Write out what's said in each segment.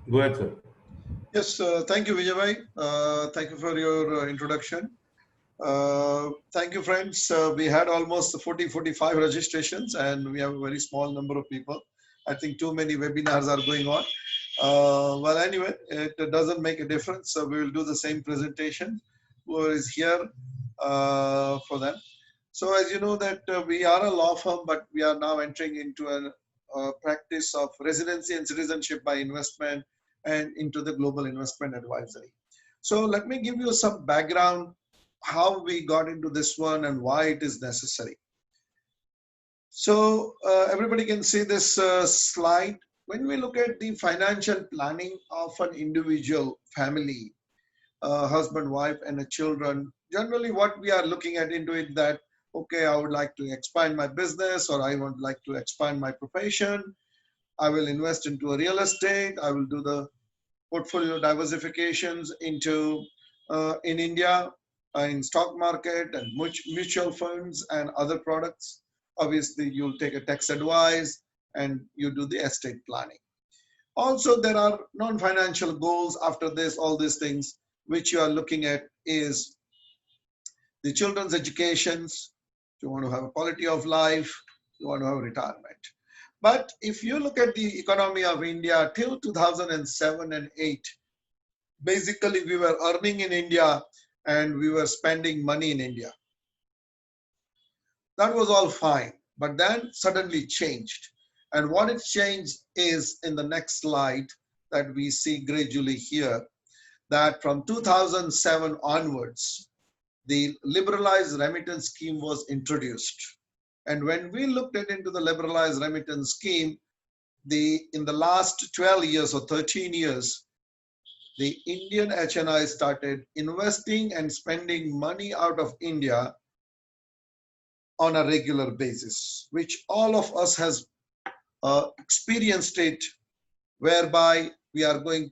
Go ahead, sir. Yes, thank you, Vijay. Thank you for your introduction. Thank you, friends. We had almost 40, 45 registrations, and we have a very small number of people. I think too many webinars are going on. Well, anyway, it doesn't make a difference. So we will do the same presentation. Who is here for them? So as you know that we are a law firm, but we are now entering into a practice of residency and citizenship by investment and into the global investment advisory. So let me give you some background how we got into this one and why it is necessary. So everybody can see this slide. When we look at the financial planning of an individual family, husband, wife, and a children, generally what we are looking at into it that, okay, I would like to expand my business or I would like to expand my profession. I will invest into a real estate. I will do the portfolio diversifications into in India, in stock market and mutual funds and other products. Obviously, you'll take a tax advice and you do the estate planning. Also, there are non-financial goals after this, all these things which you are looking at is the children's educations. You want to have a quality of life, you want to have retirement. But if you look at the economy of India till 2007 and 8, basically we were earning in India and we were spending money in India. That was all fine, but then suddenly changed. And what it changed is in the next slide that we see gradually here, that from 2007 onwards, the Liberalized Remittance Scheme was introduced. And when we looked at into the Liberalized Remittance Scheme, in the last 12 years or 13 years, the Indian HNI started investing and spending money out of India on a regular basis, which all of us has experienced it, whereby we are going,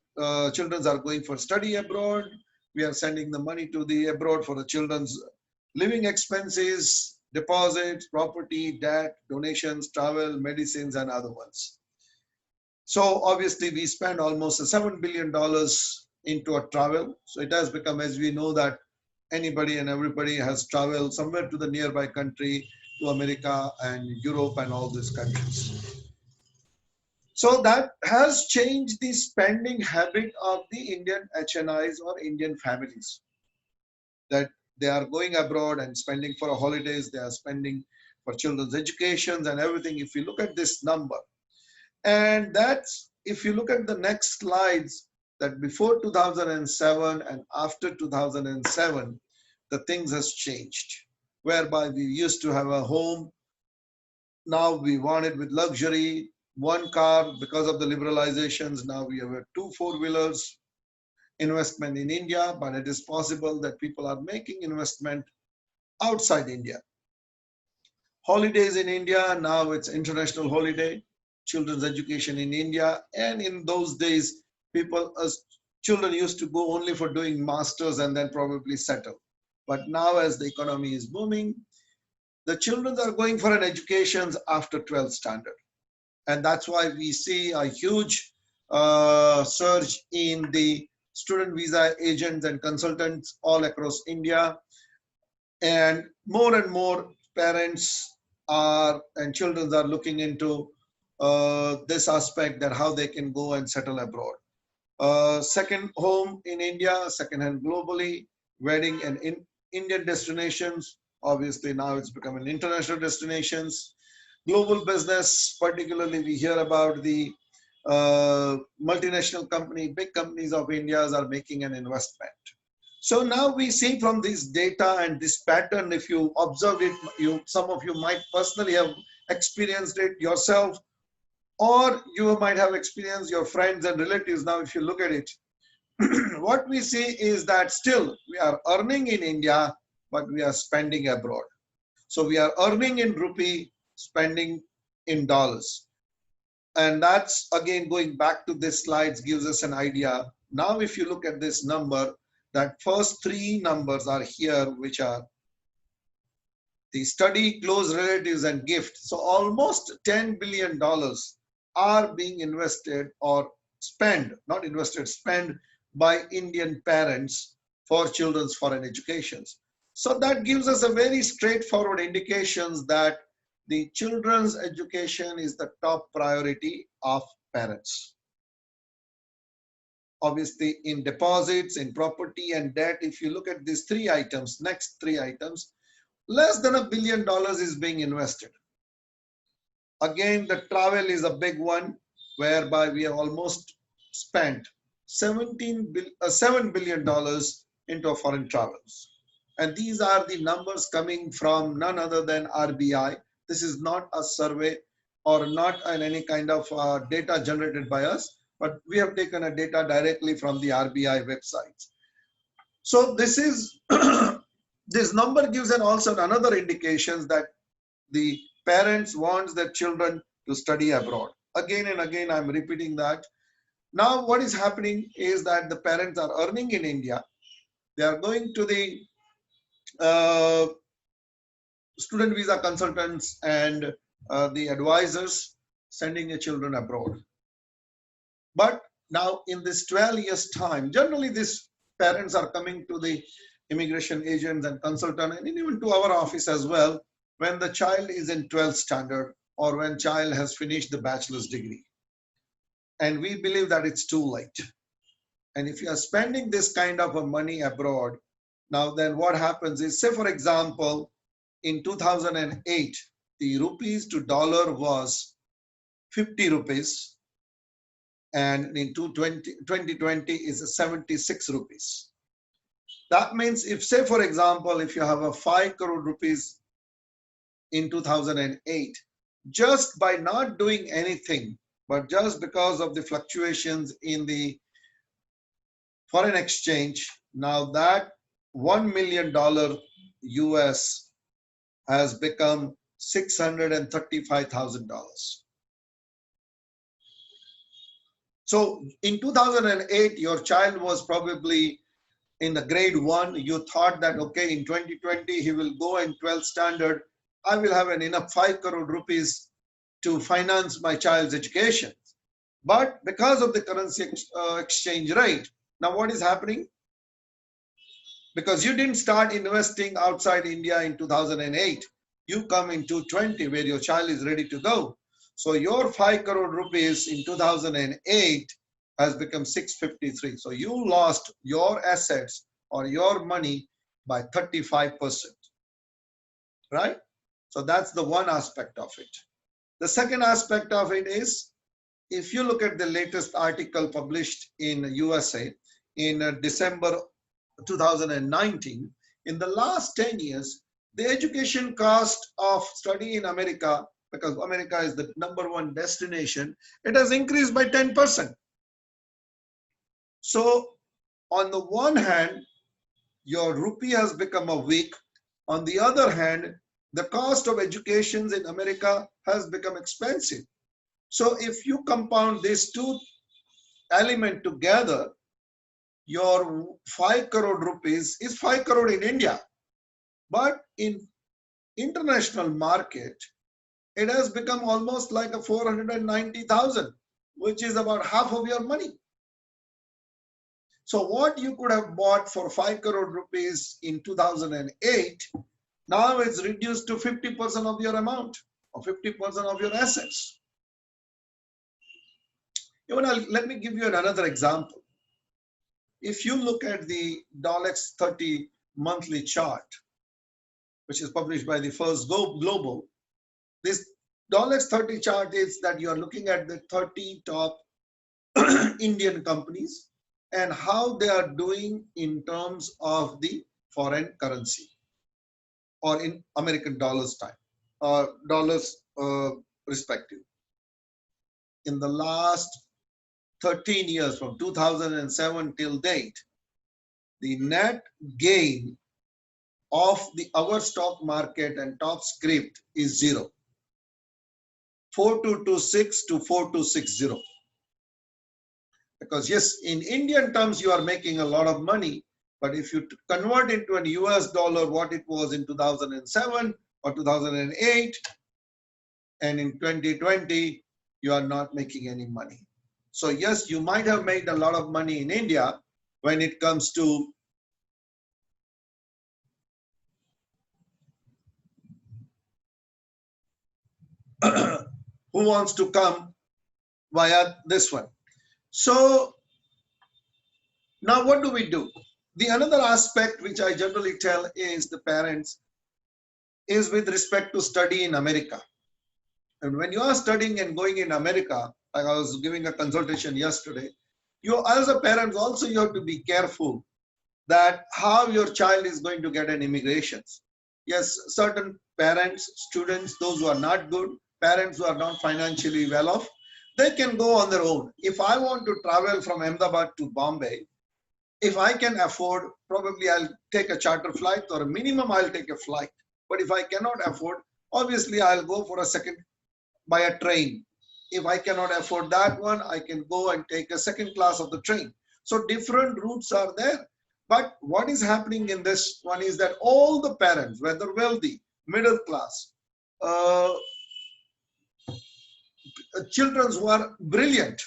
children are going for study abroad. We are sending the money to the abroad for the children's living expenses, deposits, property, debt, donations, travel, medicines, and other ones. So obviously we spend almost $7 billion into a travel. So it has become, as we know, that anybody and everybody has traveled somewhere to the nearby country, to America and Europe and all these countries. So that has changed the spending habit of the Indian HNIs or Indian families, that they are going abroad and spending for holidays, they are spending for children's educations and everything. If you look at this number, and that's, if you look at the next slides, that before 2007 and after 2007, the things has changed, whereby we used to have a home. Now we want it with luxury, one car because of the liberalizations. Now we have 2 4-wheelers, investment in India, but it is possible that people are making investment outside India. Holidays in India, now it's international holiday, children's education in India. And in those days, people, as children used to go only for doing masters and then probably settle. But now as the economy is booming, the children are going for an education after 12th standard. And that's why we see a huge surge in the student visa agents and consultants all across India. And more parents are and children are looking into this aspect, that how they can go and settle abroad. Second home in India, second hand globally, wedding and Indian destinations. Obviously now it's become an international destinations. Global business, particularly we hear about the multinational company, big companies of India are making an investment. So now we see from this data and this pattern, if you observe it, some of you might personally have experienced it yourself, or you might have experienced your friends and relatives. Now, if you look at it, what we see is that still we are earning in India, but we are spending abroad. So we are earning in rupee, spending in dollars. And that's again going back to this slides gives us an idea. Now, if you look at this number, that first 3 numbers are here, which are the study, close relatives, and gifts. So almost $10 billion are being invested or spent, not invested, spent by Indian parents for children's foreign educations. So that gives us a very straightforward indications that the children's education is the top priority of parents. Obviously, in deposits, in property and debt, if you look at these three items, next three items, less than $1 billion is being invested. Again, the travel is a big one, whereby we have almost spent $7 billion into foreign travels. And these are the numbers coming from none other than RBI. This is not a survey or not any kind of data generated by us, but we have taken a data directly from the RBI websites. So this is this number gives also another indications that the parents want their children to study abroad. Again and again, I'm repeating that. Now, what is happening is that the parents are earning in India. They are going to the student visa consultants and the advisors sending their children abroad. But now in this 12 years time, generally these parents are coming to the immigration agents and consultant and even to our office as well when the child is in 12th standard or when child has finished the bachelor's degree. And we believe that it's too late. And if you are spending this kind of a money abroad, now then what happens is, say for example, in 2008, the rupees to dollar was 50 rupees. And in 2020 is 76 rupees. That means if, say for example, if you have a 5 crore rupees in 2008, just by not doing anything, but just because of the fluctuations in the foreign exchange, now that $1 million US has become $635,000. So in 2008, your child was probably in the grade 1. You thought that, okay, in 2020, he will go in 12th standard. I will have enough 5 crore rupees to finance my child's education. But because of the currency exchange rate, now what is happening? Because you didn't start investing outside India in 2008. You come in 2020 where your child is ready to go. So your 5 crore rupees in 2008 has become 653. So you lost your assets or your money by 35%, right? So that's the one aspect of it. The second aspect of it is, if you look at the latest article published in USA in December 2019, in the last 10 years, the education cost of study in America, because America is the #1 destination, it has increased by 10%. So on the one hand, your rupee has become a weak. On the other hand, the cost of education in America has become expensive. So if you compound these two elements together, your 5 crore rupees is 5 crore in India. But in international market, it has become almost like a 490,000, which is about half of your money. So what you could have bought for 5 crore rupees in 2008, now it's reduced to 50% of your amount or 50% of your assets. Let me give you another example. If you look at the Dolex 30 monthly chart, which is published by the First Global, this Dolex 30 chart is that you are looking at the 30 top Indian companies and how they are doing in terms of the foreign currency or in American dollars respective. In the last 13 years, from 2007 till date, the net gain of our stock market and top script is 0. 4226 to 4260. Because yes, in Indian terms, you are making a lot of money, but if you convert into an US dollar, what it was in 2007, or 2008, and in 2020, you are not making any money. So yes, you might have made a lot of money in India when it comes to who wants to come via this one. So now what do we do? The another aspect which I generally tell is the parents is with respect to study in America. And when you are studying and going in America, like I was giving a consultation yesterday, you as a parent also you have to be careful that how your child is going to get an immigration. Yes, certain parents, students, those who are not good, parents who are not financially well off, they can go on their own. If I want to travel from Ahmedabad to Bombay, if I can afford, probably I'll take a charter flight, or a minimum I'll take a flight. But if I cannot afford, obviously I'll go for a second by a train. If I cannot afford that one, I can go and take a second class of the train. So different routes are there. But what is happening in this one is that all the parents, whether wealthy, middle class, children who are brilliant,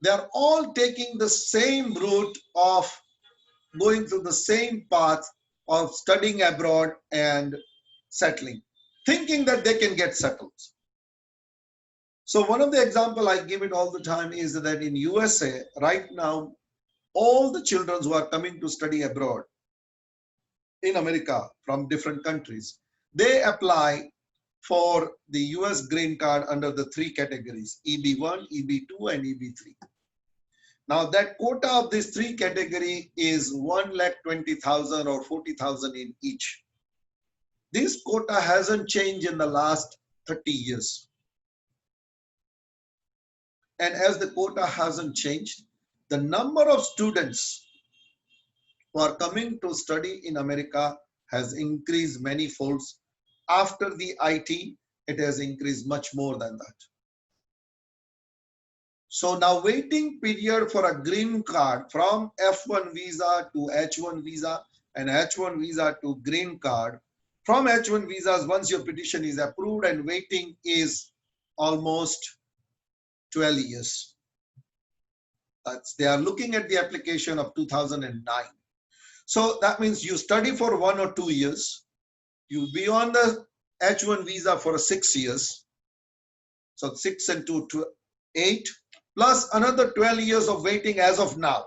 they are all taking the same route of going through the same path of studying abroad and settling, thinking that they can get settled. So one of the example I give it all the time is that in USA right now, all the children who are coming to study abroad in America from different countries, they apply for the US green card under the three categories, EB1, EB2 and EB3. Now that quota of these three category is 1,20,000 or 40,000 in each. This quota hasn't changed in the last 30 years. And as the quota hasn't changed, the number of students who are coming to study in America has increased many folds. After the IT, it has increased much more than that. So now waiting period for a green card from F1 visa to H1 visa and H1 visa to green card. From H1 visas, once your petition is approved, and waiting is almost 12 years. They are looking at the application of 2009. So that means you study for 1 or 2 years. You be on the H1 visa for 6 years. So 6 and 2, 8, plus another 12 years of waiting as of now.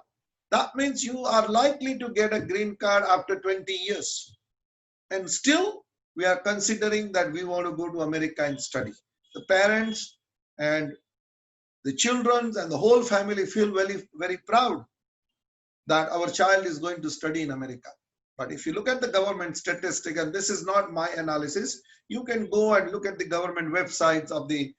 That means you are likely to get a green card after 20 years. And still, we are considering that we want to go to America and study. The parents and the children and the whole family feel very, very proud that our child is going to study in America. But if you look at the government statistic, and this is not my analysis, you can go and look at the government websites of the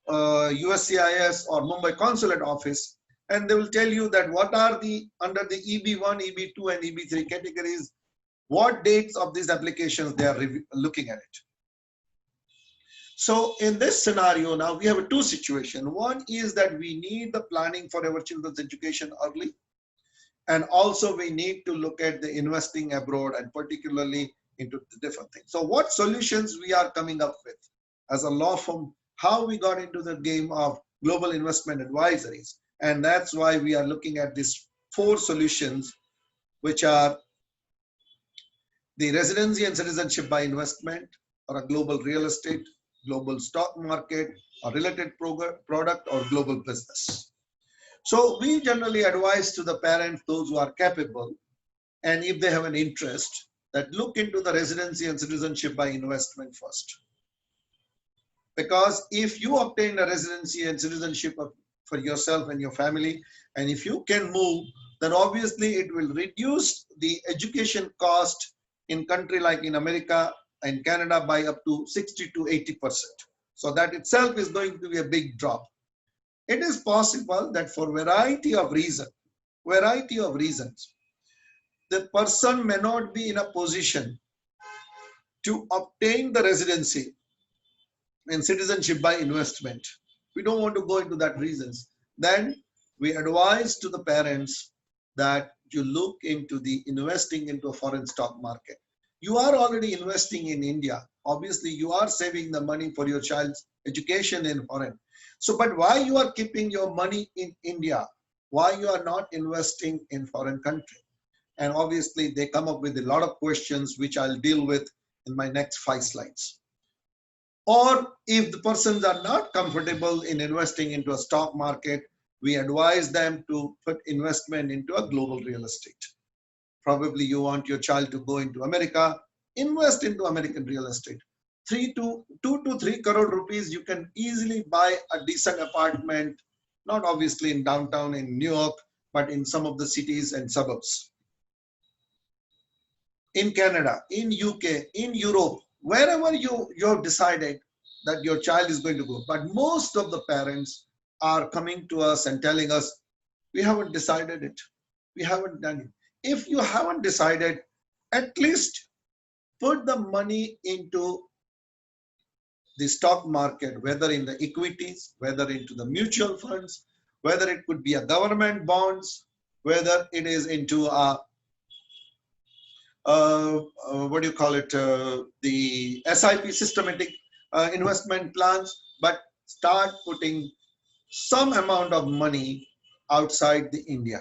USCIS or Mumbai Consulate Office, and they will tell you that what are the, under the EB1, EB2 and EB3 categories, what dates of these applications they are looking at it. So in this scenario now, we have two situations. One is that we need the planning for our children's education early. And also we need to look at the investing abroad and particularly into the different things. So what solutions we are coming up with as a law firm, how we got into the game of global investment advisories. And that's why we are looking at these 4 solutions, which are the residency and citizenship by investment, or a global real estate, global stock market, a related product, or global business. So we generally advise to the parents, those who are capable, and if they have an interest, that look into the residency and citizenship by investment first. Because if you obtain a residency and citizenship for yourself and your family, and if you can move, then obviously it will reduce the education cost in country like in America and Canada by up to 60 to 80%. So that itself is going to be a big drop. It is possible that for variety of reasons, the person may not be in a position to obtain the residency and citizenship by investment. We don't want to go into that reasons. Then we advise to the parents that you look into the investing into a foreign stock market. You are already investing in India. Obviously, you are saving the money for your child's education in foreign. So, but why you are keeping your money in India? Why you are not investing in foreign country? And obviously, they come up with a lot of questions, which I'll deal with in my next 5 slides. Or if the persons are not comfortable in investing into a stock market, we advise them to put investment into a global real estate. Probably you want your child to go into America, invest into American real estate. 2 to 3 crore rupees, you can easily buy a decent apartment, not obviously in downtown in New York, but in some of the cities and suburbs. In Canada, in UK, in Europe, wherever you've decided that your child is going to go. But most of the parents are coming to us and telling us, we haven't decided it. We haven't done it. If you haven't decided, at least put the money into the stock market, whether in the equities, whether into the mutual funds, whether it could be a government bonds, whether it is into a what do you call it, the SIP, systematic investment plans, but start putting some amount of money outside the India.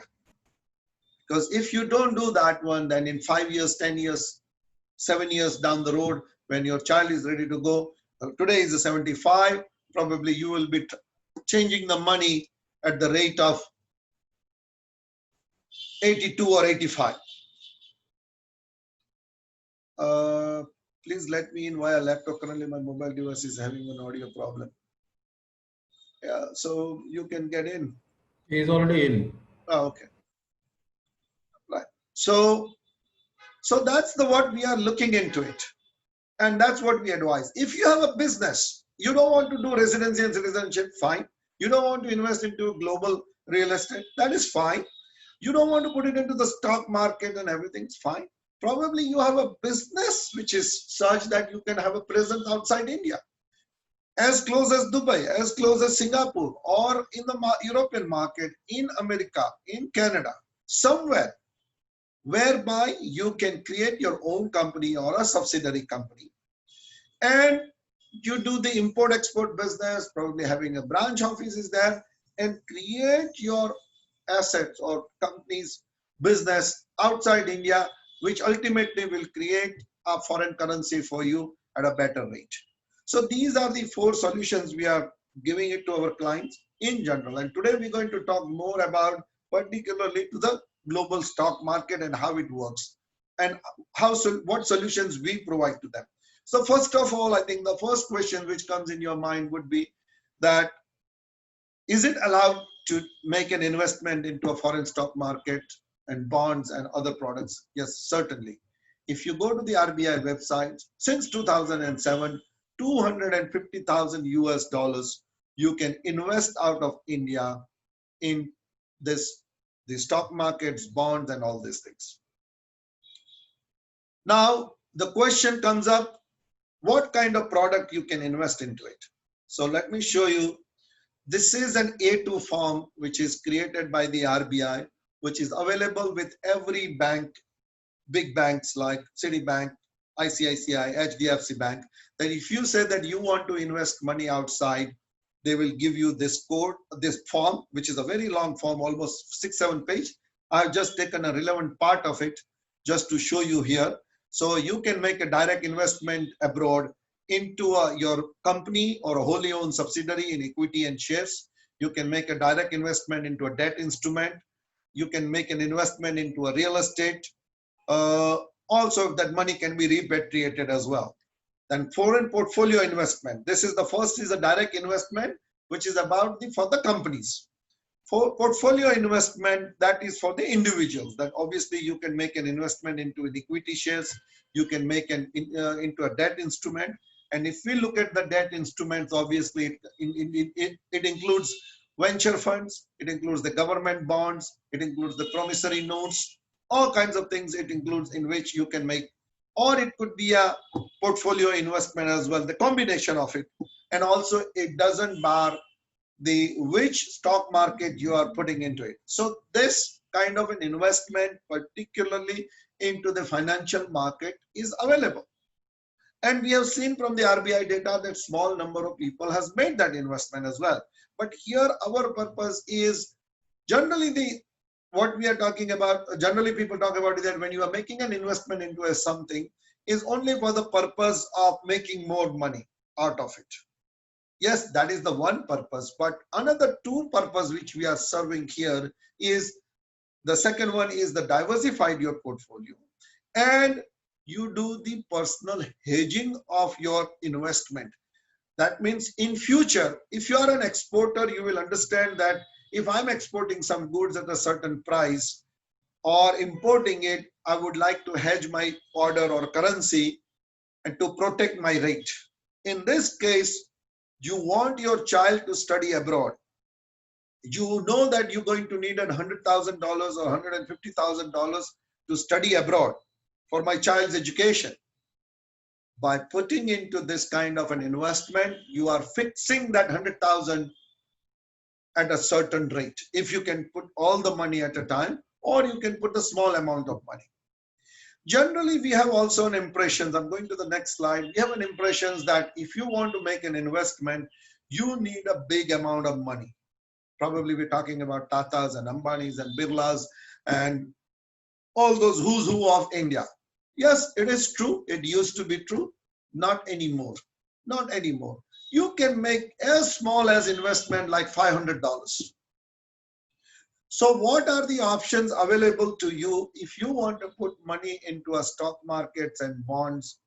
Because if you don't do that one, then in 5 years, 10 years, 7 years down the road, when your child is ready to go, today is 75, probably you will be changing the money at the rate of 82 or 85. Please let me in via laptop. Currently, my mobile device is having an audio problem. Yeah, so you can get in. He is already in. Oh, okay. Right. So that's what we are looking into it. And that's what we advise. If you have a business, you don't want to do residency and citizenship, fine. You don't want to invest into global real estate, that is fine. You don't want to put it into the stock market and everything's fine. Probably you have a business which is such that you can have a presence outside India, as close as Dubai, as close as Singapore, or in the European market, in America, in Canada, somewhere whereby you can create your own company or a subsidiary company. And you do the import-export business, probably having a branch office is there, and create your assets or companies business outside India, which ultimately will create a foreign currency for you at a better rate. So these are the 4 solutions we are giving it to our clients in general. And today we're going to talk more about particularly to the global stock market and how it works and what solutions we provide to them. So first of all, I think the first question which comes in your mind would be that, is it allowed to make an investment into a foreign stock market and bonds and other products? Yes, certainly. If you go to the RBI website, since 2007, 250,000 US dollars, you can invest out of India in the stock markets, bonds, and all these things. Now, the question comes up, what kind of product you can invest into it? So let me show you. This is an A2 form which is created by the RBI, which is available with every bank, big banks like Citibank, ICICI, HDFC Bank, that if you say that you want to invest money outside, they will give you this code, this form, which is a very long form, almost 6-7 pages. I've just taken a relevant part of it just to show you here. So you can make a direct investment abroad into your company or a wholly owned subsidiary in equity and shares. You can make a direct investment into a debt instrument. You can make an investment into a real estate. Also, that money can be repatriated as well. Then foreign portfolio investment. This is the first is a direct investment, which is about for the companies. For portfolio investment, that is for the individuals. That obviously you can make an investment into an equity shares. You can make into a debt instrument. And if we look at the debt instruments, obviously it includes venture funds, it includes the government bonds, it includes the promissory notes, all kinds of things it includes in which you can make, or it could be a portfolio investment as well, the combination of it. And also it doesn't bar which stock market you are putting into it. So this kind of an investment, particularly into the financial market, is available. And we have seen from the RBI data that small number of people has made that investment as well. But here our purpose is generally what we are talking about, generally people talk about is that when you are making an investment into a something is only for the purpose of making more money out of it. Yes, that is the one purpose, but another two purpose which we are serving here is, the second one is the diversified your portfolio, and you do the personal hedging of your investment. That means in future, if you are an exporter, you will understand that if I'm exporting some goods at a certain price or importing it, I would like to hedge my order or currency and to protect my rate. In this case, you want your child to study abroad. You know that you're going to need $100,000 or $150,000 to study abroad for my child's education. By putting into this kind of an investment, you are fixing that 100,000 at a certain rate. If you can put all the money at a time, or you can put a small amount of money. Generally, we have also an impression, I'm going to the next slide, we have an impression that if you want to make an investment, you need a big amount of money. Probably we're talking about Tatas and Ambanis and Birlas and all those who's who of India. Yes, it is true. It used to be true. Not anymore. Not anymore. You can make as small as investment like $500. So what are the options available to you if you want to put money into a stock markets and bonds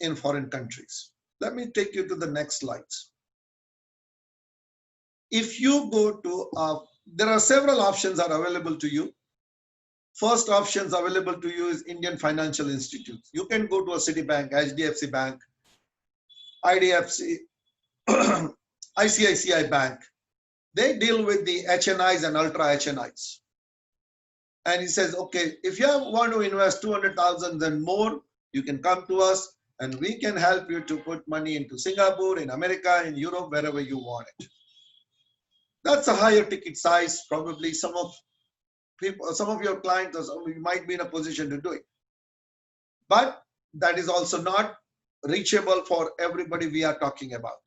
in foreign countries? Let me take you to the next slides. If you go to, there are several options are available to you. First options available to you is Indian financial institutes. You can go to a Citibank, HDFC Bank, IDFC, ICICI Bank. They deal with the HNIs and ultra HNIs. And he says, okay, if you want to invest 200,000 and more, you can come to us and we can help you to put money into Singapore, in America, in Europe, wherever you want it. That's a higher ticket size. Probably some of your clients, you might be in a position to do it. But that is also not reachable for everybody we are talking about.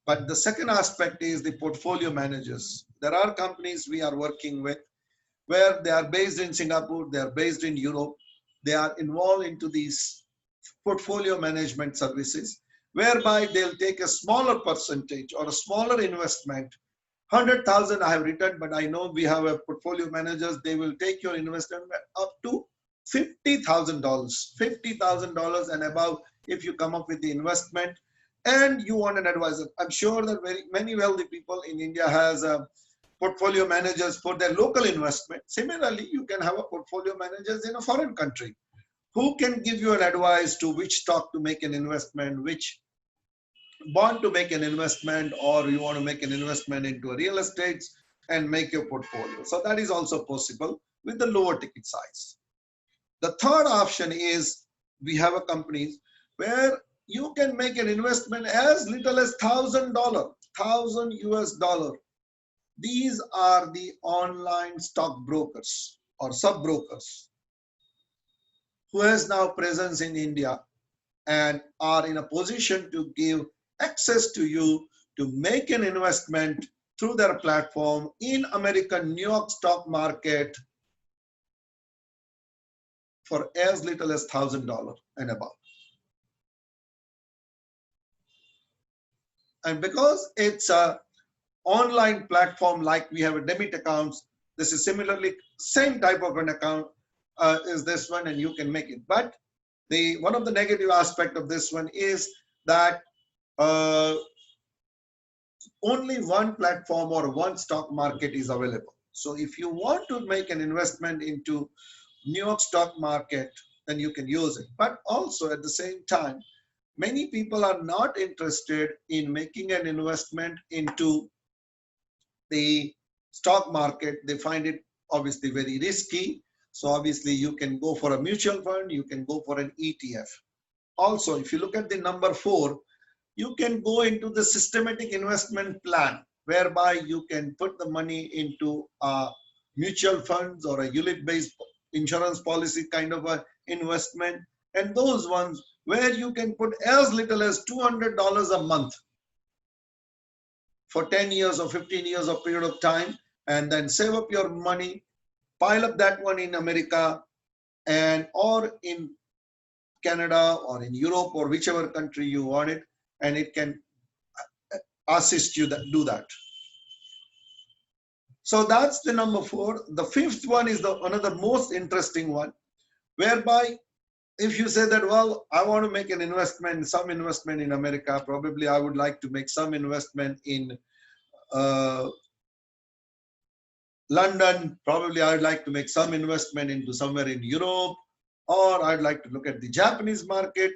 But the second aspect is the portfolio managers. There are companies we are working with where they are based in Singapore, they are based in Europe, they are involved into these portfolio management services, whereby they'll take a smaller percentage or a smaller investment. 100,000 I have written, but I know we have a portfolio managers, they will take your investment up to $50,000, $50,000 and above if you come up with the investment and you want an advisor. I'm sure that many wealthy people in India has portfolio managers for their local investment. Similarly, you can have a portfolio managers in a foreign country who can give you an advice to which stock to make an investment, which bond to make an investment, or you want to make an investment into a real estate and make your portfolio. So that is also possible with the lower ticket size. The third option is we have a companies where you can make an investment as little as $1,000, $1,000 US. These are the online stock brokers or sub brokers who has now presence in India and are in a position to give access to you to make an investment through their platform in American New York stock market for as little as $1,000 and above. And because it's a online platform, like we have a debit accounts, this is similarly same type of an account is this one, and you can make it. But one of the negative aspect of this one is that only one platform or one stock market is available. So if you want to make an investment into New York stock market, then you can use it. But also at the same time, many people are not interested in making an investment into the stock market. They find it obviously very risky. So obviously you can go for a mutual fund, you can go for an ETF. Also, if you look at the number 4, you can go into the systematic investment plan, whereby you can put the money into mutual funds or a ULIP-based insurance policy kind of a investment, and those ones where you can put as little as $200 a month for 10 years or 15 years of period of time, and then save up your money, pile up that one in America and or in Canada or in Europe or whichever country you want it, and it can assist you that do that. So that's the number 4. The 5th one is the another most interesting one, whereby if you say that, well, I want to make an investment, some investment in America, probably I would like to make some investment in London, probably I'd like to make some investment into somewhere in Europe, or I'd like to look at the Japanese market.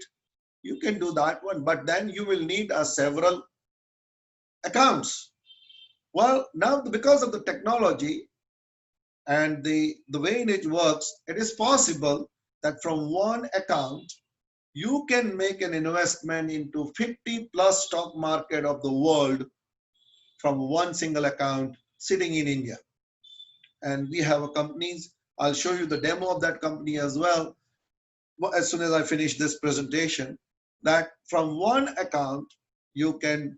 You can do that one, but then you will need several accounts. Well, now because of the technology and the way it works, it is possible that from one account, you can make an investment into 50 plus stock market of the world from one single account sitting in India. And we have a companies, I'll show you the demo of that company as well, as soon as I finish this presentation, that from one account, you can,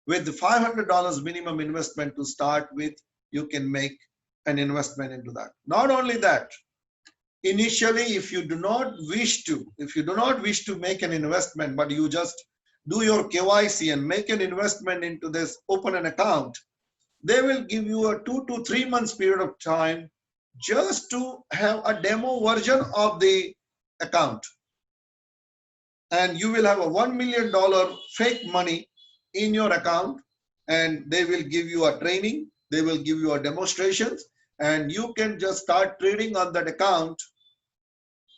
with the $500 minimum investment to start with, you can make an investment into that. Not only that, initially, if you do not wish to make an investment, but you just do your KYC and make an investment into this, open an account, they will give you a 2 to 3 months period of time just to have a demo version of the account. And you will have a $1 million fake money in your account, and they will give you a training, they will give you a demonstrations, and you can just start trading on that account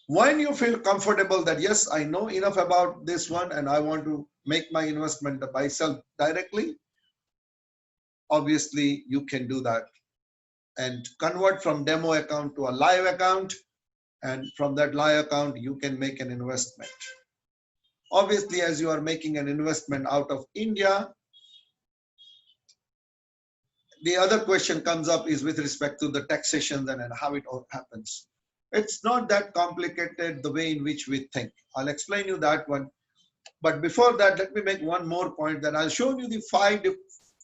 when you feel comfortable that, yes, I know enough about this one and I want to make my investment myself directly. Obviously, you can do that and convert from demo account to a live account, and from that live account, you can make an investment. Obviously, as you are making an investment out of India, the other question comes up is with respect to the taxation and how it all happens. It's not that complicated the way in which we think. I'll explain you that one. But before that, let me make one more point that I'll show you the 5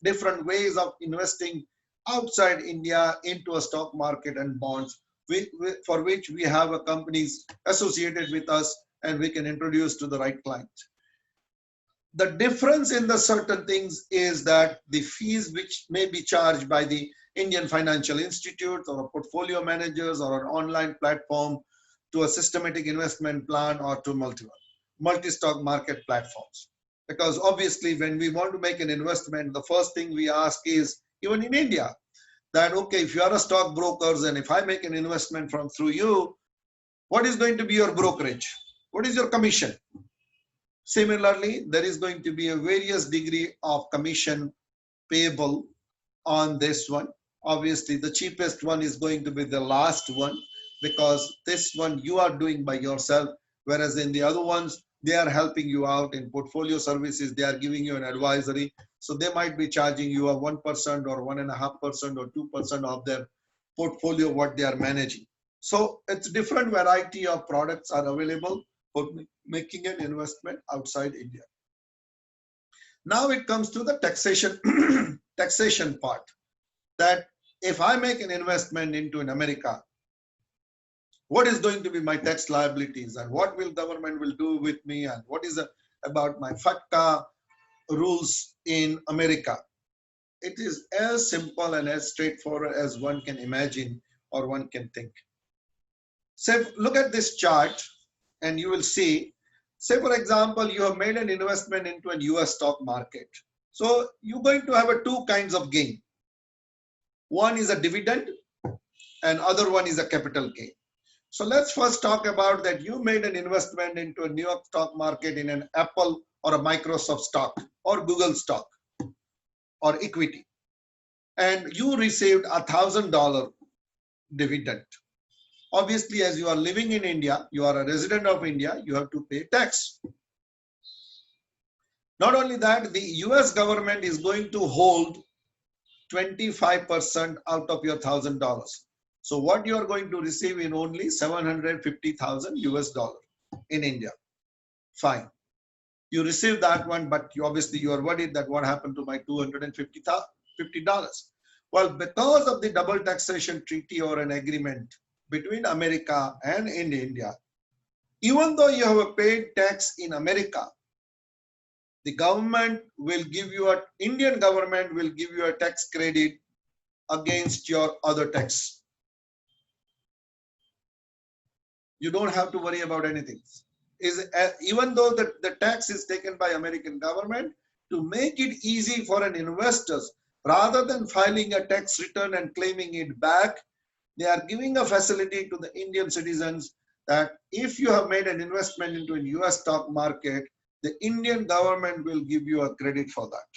different ways of investing outside India into a stock market and bonds, for which we have a companies associated with us and we can introduce to the right client. The difference in the certain things is that the fees which may be charged by the Indian financial institutes or portfolio managers or an online platform to a systematic investment plan or to multi-stock market platforms. Because obviously when we want to make an investment, the first thing we ask is, even in India, that okay, if you are a stockbrokers and if I make an investment through you, what is going to be your brokerage? What is your commission? Similarly, there is going to be a various degree of commission payable on this one. Obviously, the cheapest one is going to be the last one, because this one you are doing by yourself, whereas in the other ones, they are helping you out in portfolio services. They are giving you an advisory. So they might be charging you a 1% or 1.5% or 2% of their portfolio, what they are managing. So it's different variety of products are available for making an investment outside India. Now it comes to the taxation, taxation part, that if I make an investment into in America, what is going to be my tax liabilities and what will government will do with me, and what is about my FATCA rules in America. It is as simple and as straightforward as one can imagine or one can think. So look at this chart and you will see, say for example, you have made an investment into a US stock market. So you're going to have 2 kinds of gain. One is a dividend and other one is a capital gain. So let's first talk about that you made an investment into a New York stock market in an Apple or a Microsoft stock or Google stock or equity, and you received $1,000 dividend. Obviously, as you are living in India, you are a resident of India, you have to pay tax. Not only that, the US government is going to hold 25% out of your $1,000. So what you are going to receive in only 750,000 US dollar in India. Fine. You receive that one, but obviously you are worried that what happened to my $250. Well, because of the double taxation treaty or an agreement between America and in India, even though you have a paid tax in America, the government will give you Indian government will give you a tax credit against your other tax. You don't have to worry about anything. Even though the tax is taken by American government, to make it easy for an investors, rather than filing a tax return and claiming it back, they are giving a facility to the Indian citizens that if you have made an investment into a US stock market, the Indian government will give you a credit for that.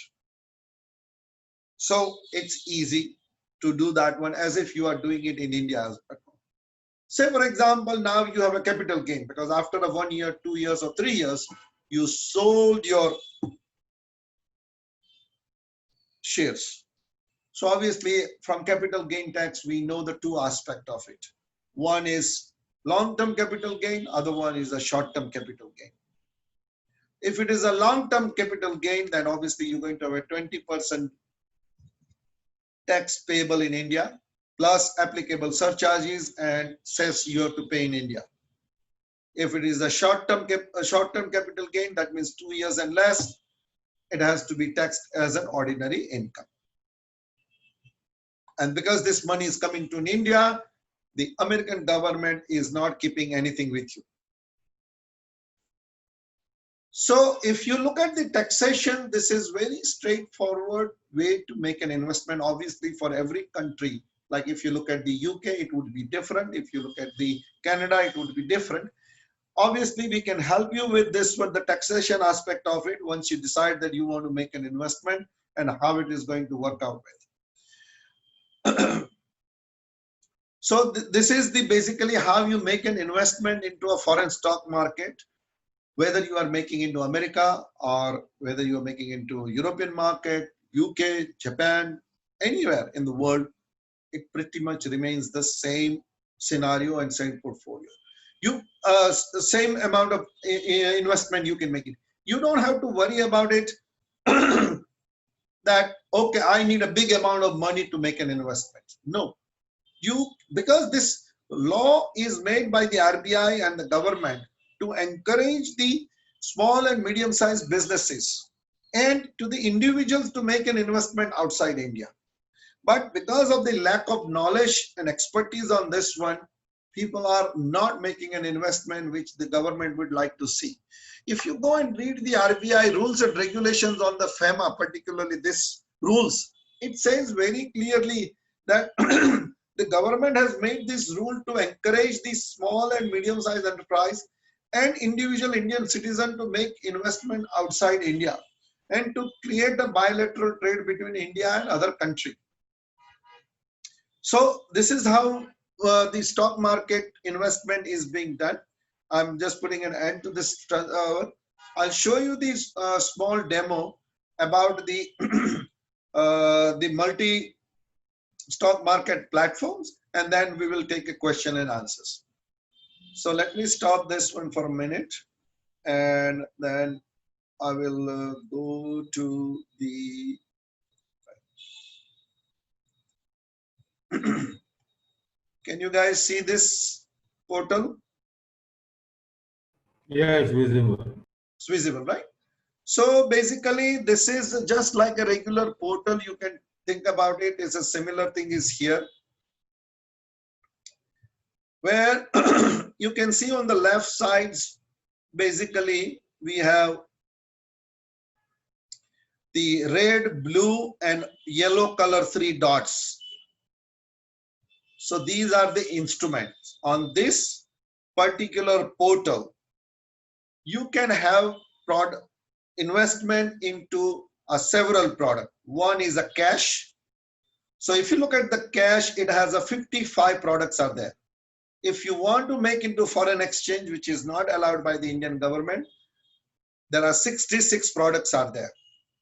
So it's easy to do that one as if you are doing it in India. Say, for example, now you have a capital gain because after 1 year, 2 years, or 3 years, you sold your shares. So obviously, from capital gain tax, we know the two aspects of it. One is long-term capital gain, other one is a short-term capital gain. If it is a long-term capital gain, then obviously you're going to have a 20% tax payable in India, plus applicable surcharges and cess you have to pay in India. If it is a short-term capital gain, that means 2 years and less, it has to be taxed as an ordinary income. And because this money is coming to India, the American government is not keeping anything with you. So if you look at the taxation, this is very straightforward way to make an investment. Obviously, for every country, like if you look at the UK, it would be different. If you look at the Canada, it would be different. Obviously, we can help you with this, with the taxation aspect of it, once you decide that you want to make an investment and how it is going to work out with. So this is the basically how you make an investment into a foreign stock market, whether you are making into America or whether you are making into European market, UK, Japan, anywhere in the world, it pretty much remains the same scenario and same portfolio. You the same amount of investment you can make it. You don't have to worry about it that, okay, I need a big amount of money to make an investment. No, because this law is made by the RBI and the government to encourage the small and medium-sized businesses and to the individuals to make an investment outside India. But because of the lack of knowledge and expertise on this one, people are not making an investment which the government would like to see. If you go and read the RBI rules and regulations on the FEMA, particularly this rules, it says very clearly that the government has made this rule to encourage the small and medium-sized enterprise and individual Indian citizen to make investment outside India and to create a bilateral trade between India and other countries. So this is how the stock market investment is being done. I'm just putting an end to this. I'll show you this small demo about the the multi stock market platforms, and then we will take a question and answers. So let me stop this one for a minute, and then I will go to the can you guys see this portal? Yeah, it's visible. It's visible, right? So basically, this is just like a regular portal. You can think about it. It's a similar thing is here, where you can see on the left sides, basically, we have the red, blue, and yellow color 3 dots. So these are the instruments. On this particular portal, you can have product investment into several products. One is a cash. So if you look at the cash, it has a 55 products are there. If you want to make into foreign exchange, which is not allowed by the Indian government, there are 66 products are there.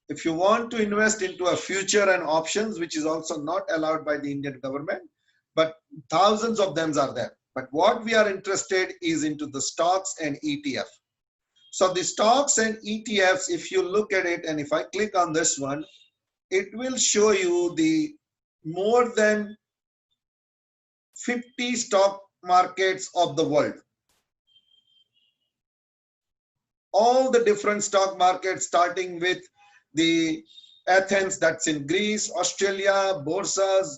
If you want to invest into a future and options, which is also not allowed by the Indian government, but thousands of them are there. But what we are interested is into the stocks and ETF. So the stocks and ETFs, if you look at it, and if I click on this one, it will show you the more than 50 stock markets of the world. All the different stock markets, starting with the Athens, that's in Greece, Australia, Borsas,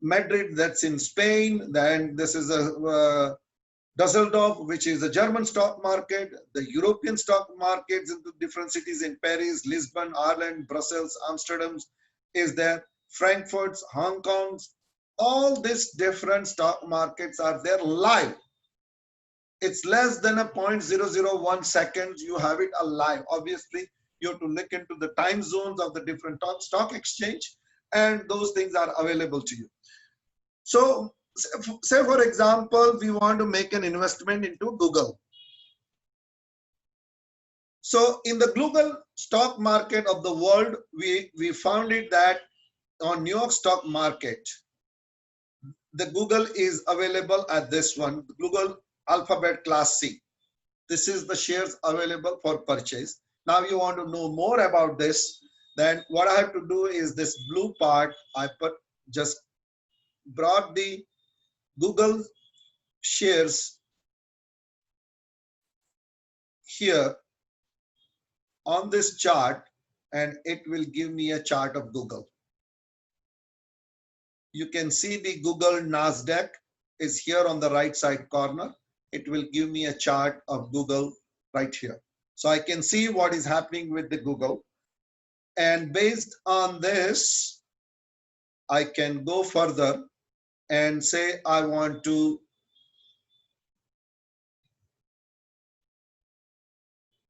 Madrid, that's in Spain. Then this is a Dusseldorf, which is a German stock market. The European stock markets in the different cities in Paris, Lisbon, Ireland, Brussels, Amsterdam is there. Frankfurt, Hong Kong. All these different stock markets are there live. It's less than a 0.001 seconds. You have it alive. Obviously, you have to look into the time zones of the different stock exchange, and those things are available to you. So, say for example, we want to make an investment into Google. So, in the Google stock market of the world, we found it that on New York stock market, the Google is available at this one, Google Alphabet Class C. This is the shares available for purchase. Now you want to know more about this, then what I have to do is this blue part, I just brought the Google shares here on this chart, and it will give me a chart of Google. You can see the Google Nasdaq is here on the right side corner. It will give me a chart of Google right here. So I can see what is happening with the Google. And based on this, I can go further and say I want to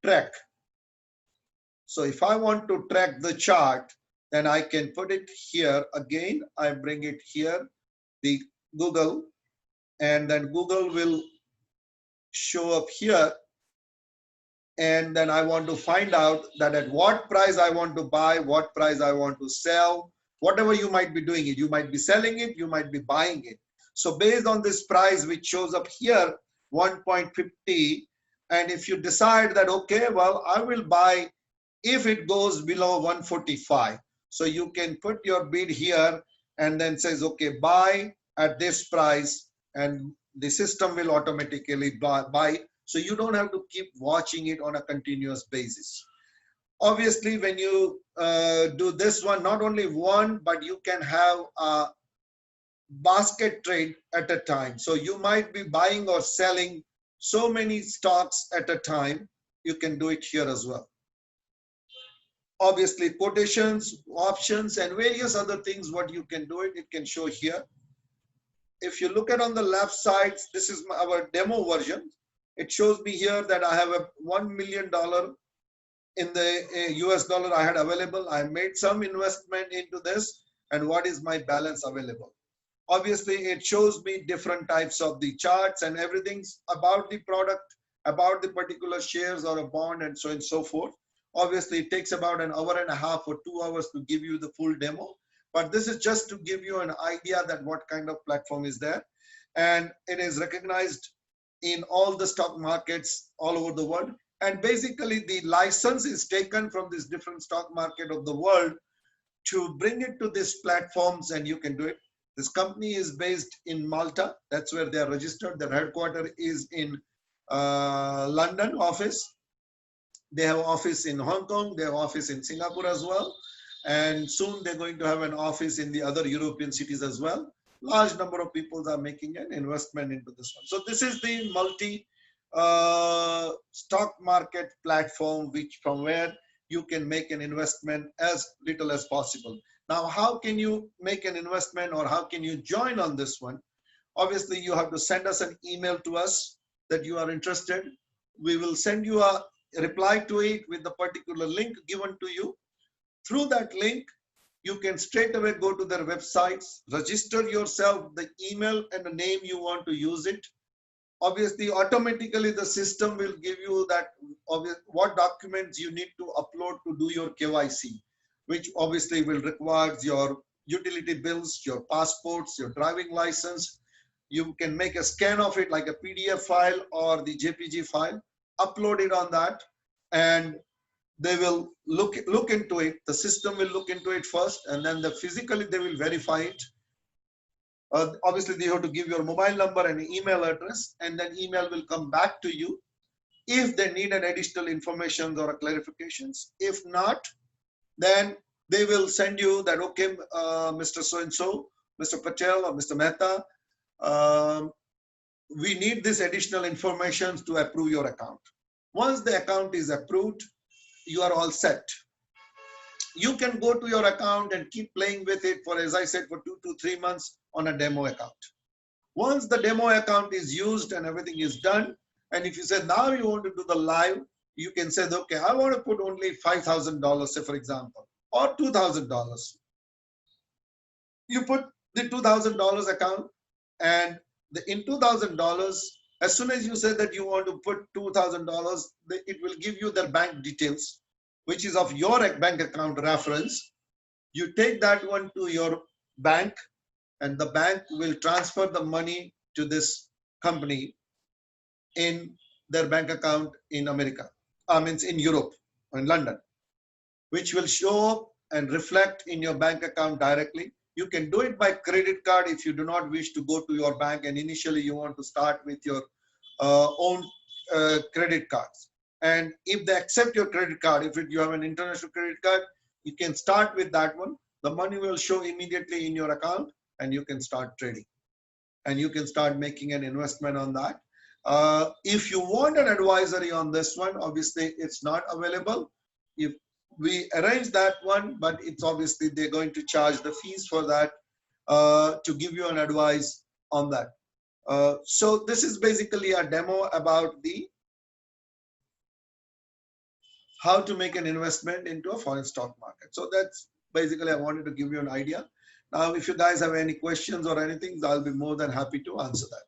track. So if I want to track the chart, then I can put it here again. I bring it here, the Google, and then Google will show up here. And then I want to find out that at what price I want to buy, what price I want to sell, whatever you might be doing it. You might be selling it, you might be buying it. So based on this price, which shows up here, 1.50, and if you decide that, okay, well, I will buy if it goes below 145. So you can put your bid here and then says, okay, buy at this price, and the system will automatically buy. So you don't have to keep watching it on a continuous basis. Obviously, when you do this one, not only one, but you can have a basket trade at a time. So you might be buying or selling so many stocks at a time. You can do it here as well. Obviously, quotations, options, and various other things, what you can do it can show here. If you look at on the left side, this is our demo version. It shows me here that I have a $1 million in the US dollar I had available. I made some investment into this, and what is my balance available. Obviously, it shows me different types of the charts and everything's about the product, about the particular shares or a bond, and so on and so forth. Obviously, it takes about an hour and a half or 2 hours to give you the full demo. But this is just to give you an idea that what kind of platform is there. And it is recognized in all the stock markets all over the world. And basically, the license is taken from this different stock market of the world to bring it to these platforms, and you can do it. This company is based in Malta. That's where they are registered. Their headquarters is in London office. They have office in Hong Kong. They have office in Singapore as well. And soon they're going to have an office in the other European cities as well. Large number of people are making an investment into this one. So this is the multi stock market platform, which from where you can make an investment as little as possible. Now, how can you make an investment, or how can you join on this one? Obviously, you have to send us an email to us that you are interested. We will send you a reply to it with the particular link given to you. Through that link, you can straight away go to their websites, register yourself, the email and the name you want to use it. Obviously, automatically the system will give you that what documents you need to upload to do your KYC, which obviously will require your utility bills, your passports, your driving license. You can make a scan of it like a PDF file or the JPG file, upload it on that, and they will look into it. The system will look into it first, and then physically they will verify it. Obviously, you have to give your mobile number and email address, and then email will come back to you if they need an additional information or clarifications. If not, then they will send you that, okay, Mr. So-and-so, Mr. Patel or Mr. Mehta, we need this additional information to approve your account. Once the account is approved, you are all set. You can go to your account and keep playing with it for, as I said, for 2 to 3 months on a demo account. Once the demo account is used and everything is done, and if you say now you want to do the live, you can say, okay, I want to put only $5,000, say for example, or $2,000. You put the $2,000 account, and in $2,000, as soon as you say that you want to put $2,000, it will give you their bank details, which is of your bank account reference. You take that one to your bank, and the bank will transfer the money to this company in their bank account in America, means in Europe, or in London, which will show up and reflect in your bank account directly. You can do it by credit card if you do not wish to go to your bank and initially you want to start with your own credit cards. And if they accept your credit card, if you have an international credit card, you can start with that one. The money will show immediately in your account, and you can start trading. And you can start making an investment on that. If you want an advisory on this one, obviously it's not available. If we arrange that one, but it's obviously they're going to charge the fees for that to give you an advice on that. So this is basically a demo about the how to make an investment into a foreign stock market. So that's basically, I wanted to give you an idea. Now, if you guys have any questions or anything, I'll be more than happy to answer that.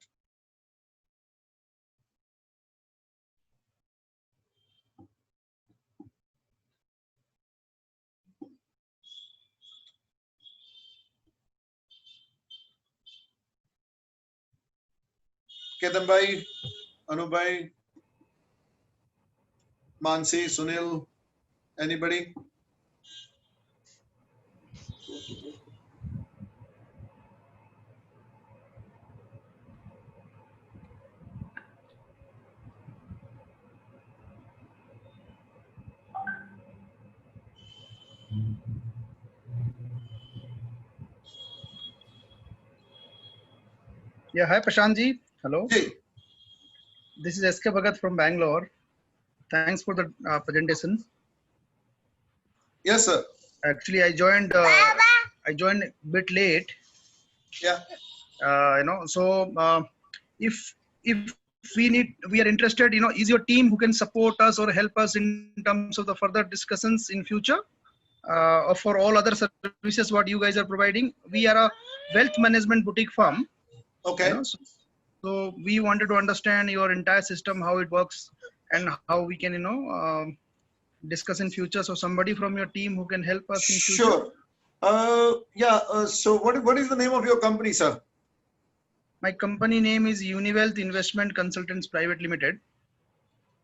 Ketan bhai, Anu bhai, Mansi, Sunil, anybody? Yeah, hi Prashant ji. Hello. Hey. This is SK Bhagat from Bangalore. Thanks for the presentation. Yes, sir. Actually, I joined a bit late. Yeah. If we are interested, is your team who can support us or help us in terms of the further discussions in future, or for all other services what you guys are providing? We are a wealth management boutique firm. Okay. So we wanted to understand your entire system, how it works, and how we can, discuss in future. So somebody from your team who can help us in future. Sure. So what is the name of your company, sir? My company name is Uniwealth Investment Consultants Private Limited.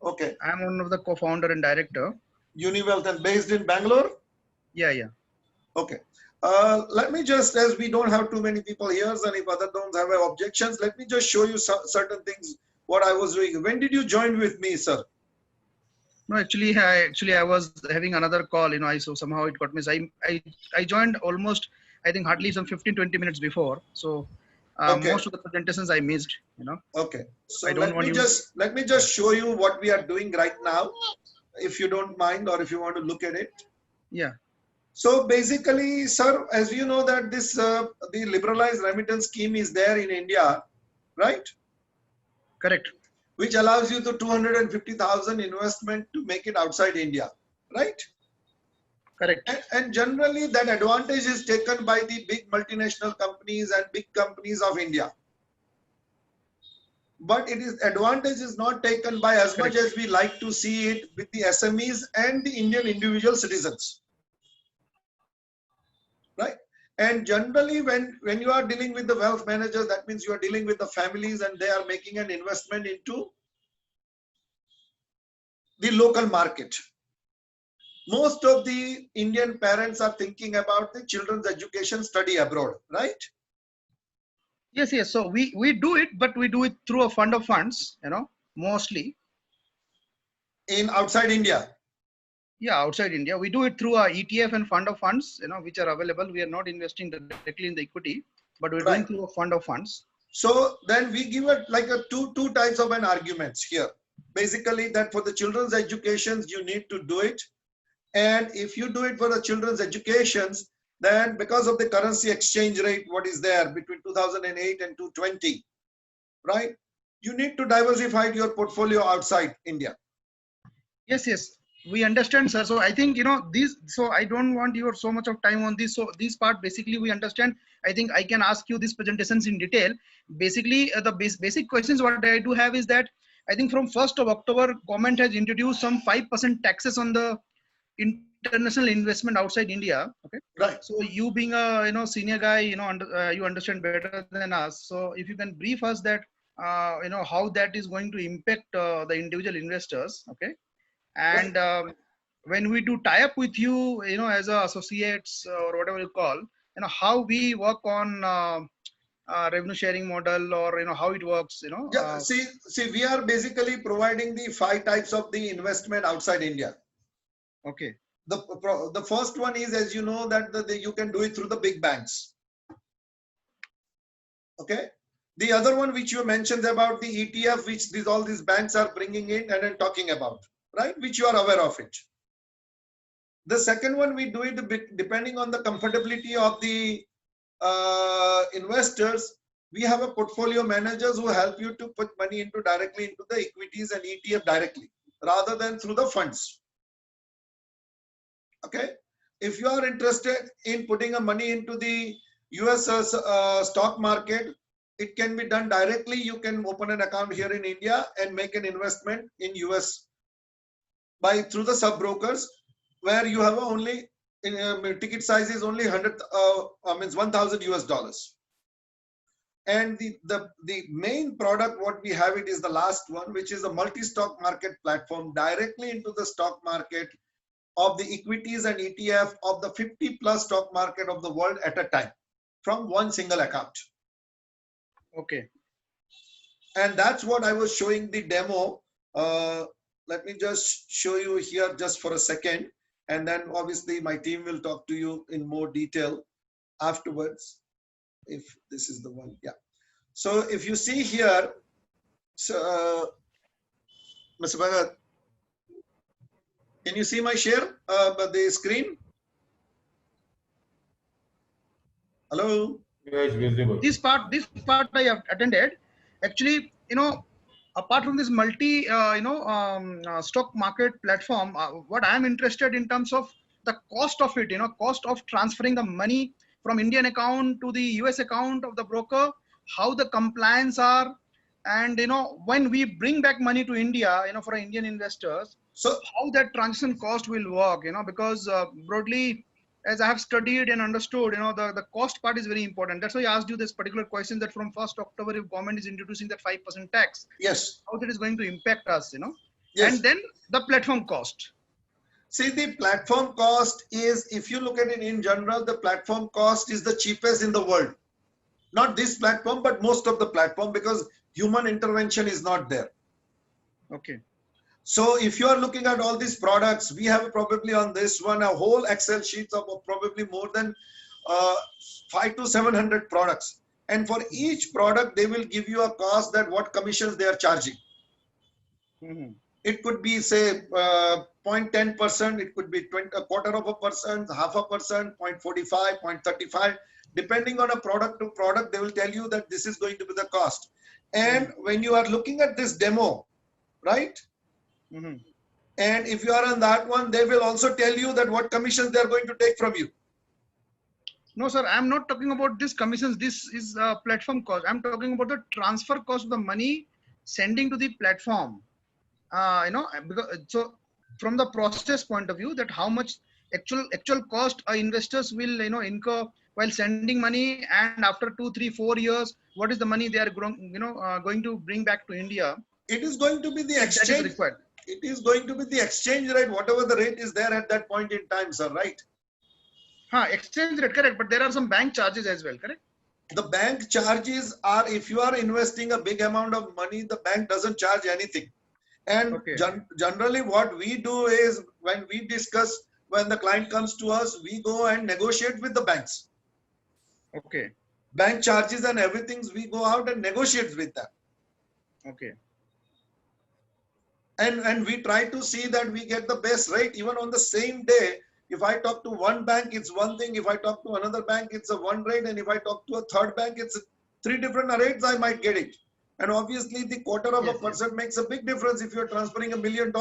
Okay. I'm one of the co-founder and director. Uniwealth, and based in Bangalore? Yeah. Okay. Let me just, as we don't have too many people here, and if others don't have objections, let me just show you certain things, what I was doing. When did you join with me, sir? No, actually, I was having another call, so somehow it got missed. I joined almost, I think hardly some 15-20 minutes before. So Okay. most of the presentations I missed, Okay. So I don't want let me just show you what we are doing right now, if you don't mind, or if you want to look at it. Yeah. So basically, sir, as you know that this the Liberalized Remittance Scheme is there in India, right? Correct. Which allows you the 250,000 investment to make it outside India, right? Correct. And generally that advantage is taken by the big multinational companies and big companies of India. But advantage is not taken by as much as we like to see it with the SMEs and the Indian individual citizens. Right? And generally, when you are dealing with the wealth managers, that means you are dealing with the families and they are making an investment into the local market. Most of the Indian parents are thinking about the children's education study abroad, right? Yes, yes. So we do it, but we do it through a fund of funds, mostly. In outside India. Yeah, outside India, we do it through a ETF and fund of funds, which are available. We are not investing directly in the equity, but we're doing through a fund of funds. So then we give it like a two types of an arguments here. Basically, that for the children's educations, you need to do it. And if you do it for the children's educations, then because of the currency exchange rate, what is there between 2008 and 2020, right? You need to diversify your portfolio outside India. Yes, yes. We understand, sir. So I think, these, so I don't want your so much of time on this. So this part, basically, we understand. I think I can ask you these presentations in detail. Basically, the basic questions what I do have is that I think from 1st of October, government has introduced some 5% taxes on the international investment outside India. Okay. Right. So you being a, senior guy, you understand better than us. So if you can brief us that, how that is going to impact the individual investors. Okay. And when we do tie up with you, as associates or whatever you call, how we work on revenue sharing model, or how it works, Yeah, see, we are basically providing the 5 types of the investment outside India. Okay. The first one is, as you know, that you can do it through the big banks. Okay. The other one which you mentioned about the ETF, which all these banks are bringing in and then talking about, right? Which you are aware of it. The second one, we do it depending on the comfortability of the investors. We have a portfolio managers who help you to put money directly into the equities and ETF directly, rather than through the funds. Okay. If you are interested in putting a money into the US stock market, it can be done directly. You can open an account here in India and make an investment in US through the sub brokers, where you have only ticket size is only 1,000 US dollars. And the main product what we have it is the last one, which is a multi-stock market platform directly into the stock market of the equities and ETF of the 50 plus stock market of the world at a time from one single account. Okay. And that's what I was showing the demo. Let me just show you here just for a second. And then obviously my team will talk to you in more detail afterwards. If this is the one, yeah. So if you see here, so, Mr. Bhagat, can you see my share, the screen? Hello? Yes, visible. This part I have attended. Actually, apart from this multi, stock market platform, what I am interested in terms of the cost of it, cost of transferring the money from Indian account to the US account of the broker, how the compliance are, and when we bring back money to India, for Indian investors, so how that transaction cost will work, because broadly, as I have studied and understood, the cost part is very important. That's why I asked you this particular question, that from 1st October, if government is introducing that 5% tax, yes, how that is going to impact us, yes. And then the platform cost. See, the platform cost is, if you look at it in general, the platform cost is the cheapest in the world. Not this platform, but most of the platform, because human intervention is not there. Okay. So if you are looking at all these products, we have probably on this one a whole Excel sheets of probably more than 500 to 700 products. And for each product, they will give you a cost that what commissions they are charging. Mm-hmm. It could be say 0.10%, it could be a quarter of a percent, half a percent, 0.45, 0.35. Depending on a product to product, they will tell you that this is going to be the cost. And when you are looking at this demo, right? Mm-hmm. And if you are on that one, they will also tell you that what commissions they are going to take from you. No, sir, I'm not talking about this commissions. This is platform cost. I'm talking about the transfer cost of the money sending to the platform. Because, so from the process point of view, that how much actual cost investors will incur while sending money, and after 2 3 4 years, what is the money they are going to bring back to India? It is going to be the If that is exchange. required. It is going to be the exchange rate, whatever the rate is there at that point in time, sir, right? Exchange rate, correct. But there are some bank charges as well, correct? The bank charges are, if you are investing a big amount of money, the bank doesn't charge anything. And Okay. generally what we do is, when we discuss, when the client comes to us, we go and negotiate with the banks. Okay. Bank charges and everything, we go out and negotiate with them. Okay. And we try to see that we get the best rate even on the same day. If I talk to one bank, it's one thing. If I talk to another bank, it's a one rate. And if I talk to a third bank, it's 3 different rates, I might get it. And obviously the quarter of Yes, a percent makes a big difference if you're transferring $1 million.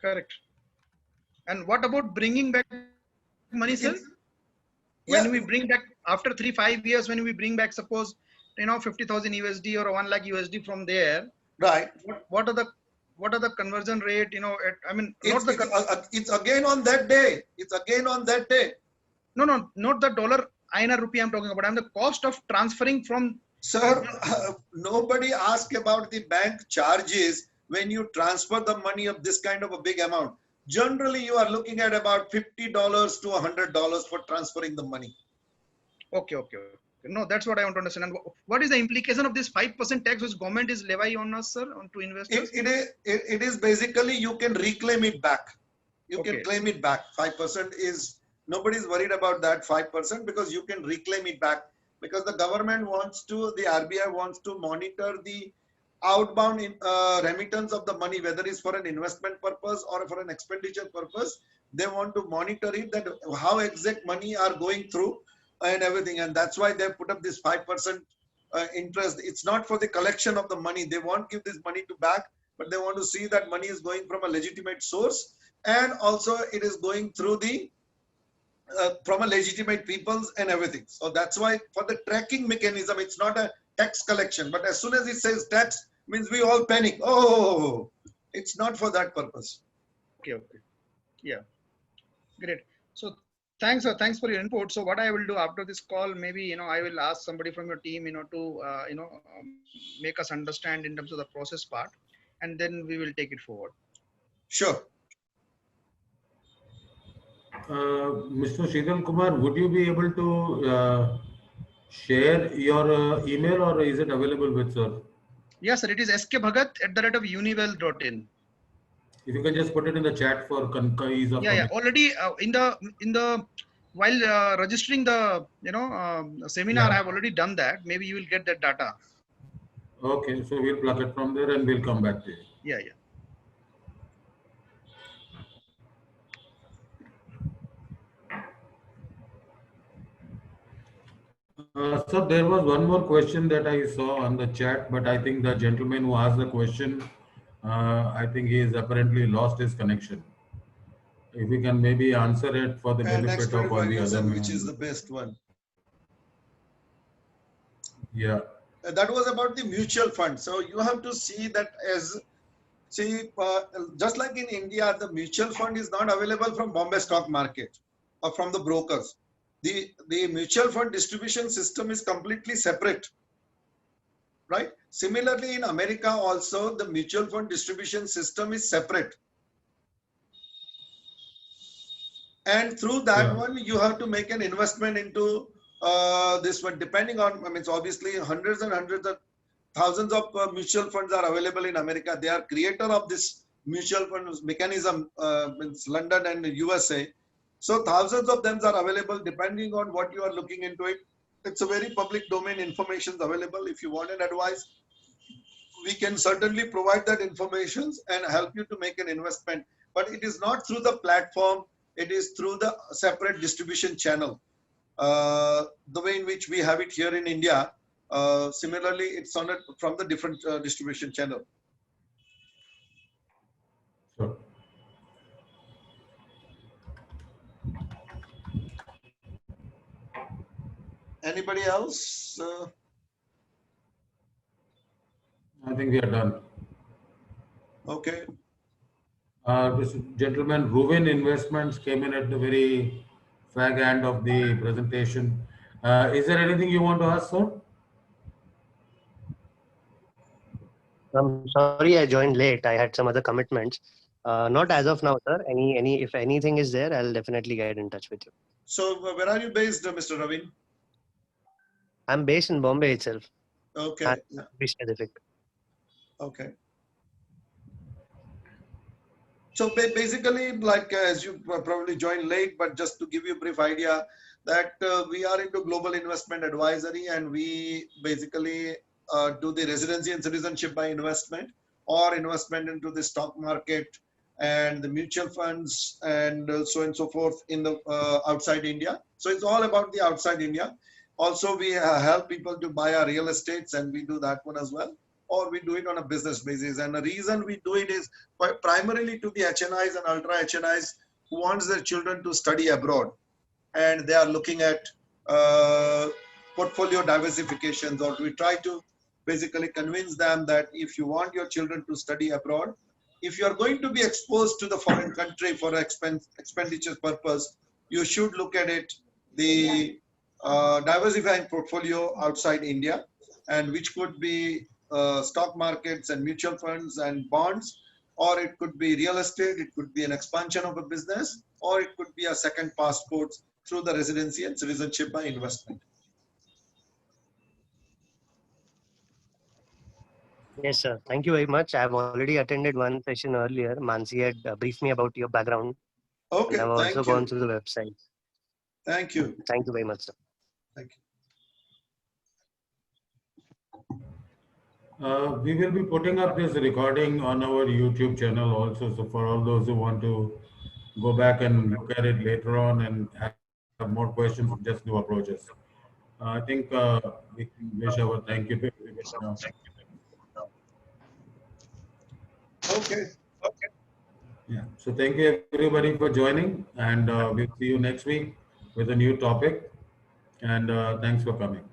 Correct. And what about bringing back money, sir? Yeah. When we bring back after 3 5 years, when we bring back, suppose 50,000 USD or 1 lakh USD from there, Right. what are the conversion rate? I mean, It's again on that day. It's again on that day. No, not the dollar INR rupee I'm talking about. I'm the cost of transferring from. Sir, nobody asked about the bank charges when you transfer the money of this kind of a big amount. Generally, you are looking at about $50 to $100 for transferring the money. Okay. No, that's what I want to understand. And what is the implication of this 5% tax which government is levy on us, sir, on to investors? It is basically, you can reclaim it back. You Okay. can claim it back. 5% is, nobody's worried about that 5% because you can reclaim it back. Because the government wants to, the RBI wants to monitor the outbound remittance of the money, whether it's for an investment purpose or for an expenditure purpose. They want to monitor it, that how exact money are going through and everything. And that's why they put up this 5% interest. It's not for the collection of the money. They won't give this money to back, but they want to see that money is going from a legitimate source. And also it is going through the from a legitimate peoples and everything. So that's why for the tracking mechanism, it's not a tax collection. But as soon as it says tax, means we all panic. Oh, it's not for that purpose. Okay. Yeah. Great. So thanks, sir. Thanks for your input. So what I will do after this call, maybe I will ask somebody from your team, to make us understand in terms of the process part, and then we will take it forward. Sure. Mr. Sheetal Kumar, would you be able to share your email, or is it available with sir? Yes, sir. It is skbhagat@uniwell.in. If you can just put it in the chat for ease of Yeah. Already in the while registering the seminar, I have already done that. Maybe you will get that data. Okay, so we'll plug it from there and we'll come back to you. Yeah. Sir, there was one more question that I saw on the chat, but I think the gentleman who asked the question, I think he has apparently lost his connection. If we can maybe answer it for the benefit of all the other members. Which is the best one? Yeah. That was about the mutual fund. So you have to see that as, just like in India, the mutual fund is not available from Bombay stock market or from the brokers. The mutual fund distribution system is completely separate, right? Similarly, in America also, the mutual fund distribution system is separate. And through that one, you have to make an investment into this one, depending on, it's obviously hundreds and hundreds of thousands of mutual funds are available in America. They are creator of this mutual funds mechanism, in London and USA. So thousands of them are available depending on what you are looking into it. It's a very public domain information available. If you want an advice, we can certainly provide that information and help you to make an investment. But it is not through the platform. It is through the separate distribution channel. The way in which we have it here in India, similarly, it's on it from the different distribution channel. Sure. Anybody else? I think we are done. Okay. This gentleman, Ruvin Investments, came in at the very fag end of the presentation. Is there anything you want to ask, sir? I'm sorry I joined late. I had some other commitments. Not as of now, sir. If anything is there, I'll definitely get in touch with you. So where are you based, Mr. Ravin? I'm based in Bombay itself. Okay. To be specific. Okay. So basically, like as you probably joined late, but just to give you a brief idea that we are into global investment advisory, and we basically do the residency and citizenship by investment, or investment into the stock market and the mutual funds and so on and so forth in the outside India. So it's all about the outside India. Also, we help people to buy our real estates, and we do that one as well, or we do it on a business basis. And the reason we do it is primarily to the HNIs and ultra HNIs who wants their children to study abroad, and they are looking at portfolio diversifications, or we try to basically convince them that if you want your children to study abroad, if you are going to be exposed to the foreign country for expenditure purpose, you should look at it, the diversifying portfolio outside India, and which could be stock markets and mutual funds and bonds, or it could be real estate, it could be an expansion of a business, or it could be a second passport through the residency and citizenship by investment. Yes, sir. Thank you very much. I've already attended one session earlier. Mansi had briefed me about your background, and Okay, I've also thank gone you. through the website. Thank you. Thank you very much, sir. Thank you. We will be putting up this recording on our YouTube channel also. So for all those who want to go back and look at it later on and have more questions, just do approach us. I think we can wish our thank you to everybody now. Okay. Yeah. So thank you everybody for joining, and we'll see you next week with a new topic. And thanks for coming.